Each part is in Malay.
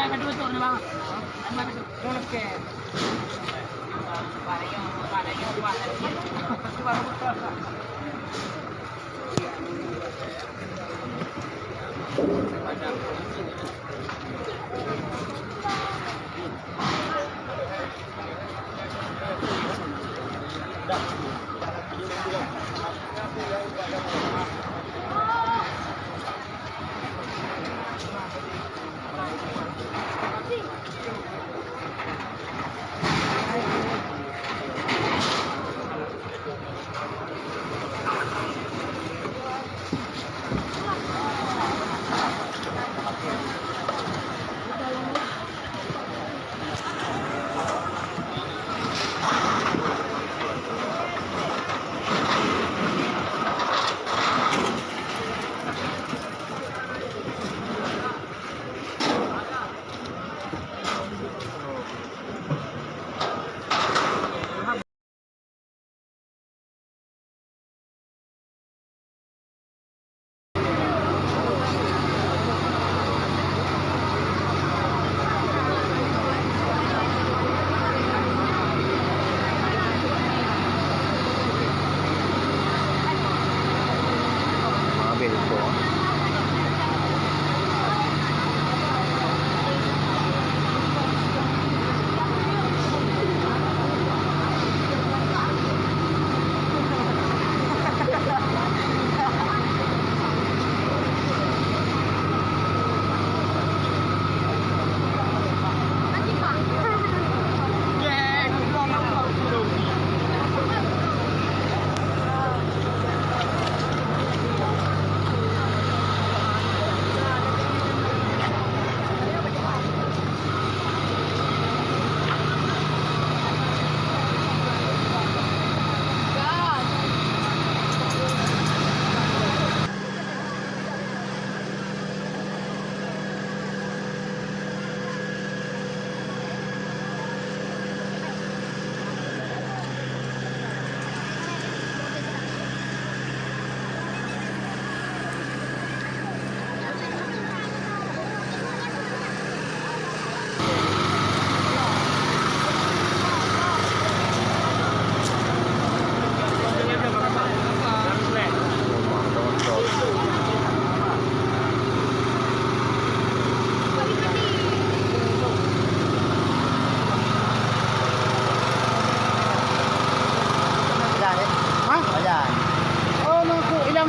kedua tu ni bang. Okey.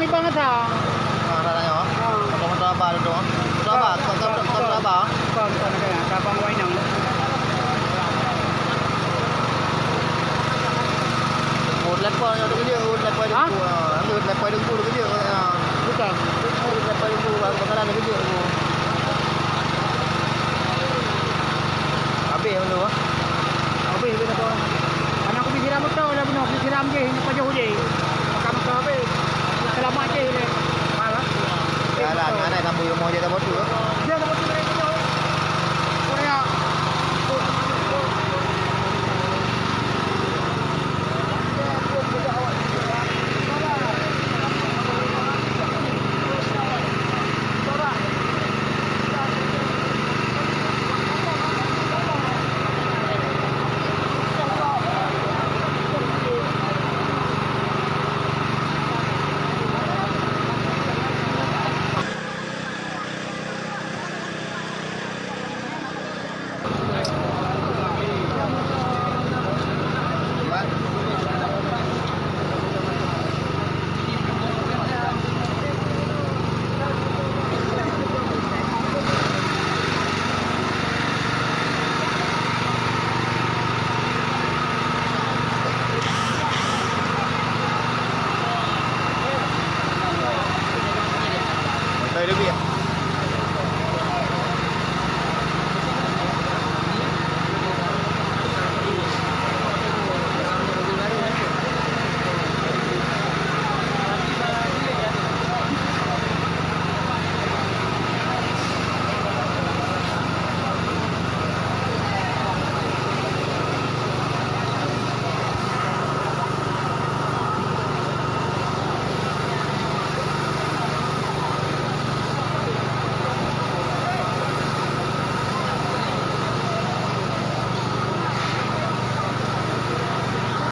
Banget ha. Arah nyo. Kapag matraba dito. Matraba, matraba. Kon na kaya kapang way nang. Udlat pa nyo dito, udlat pa dito. Udlat pa dito dito. Bukan. Udlat pa dito bakalan dito. Abi ano? Abi na to. Anak ko bisiram to, labi no, bisiram ke, hindi pa jauh je.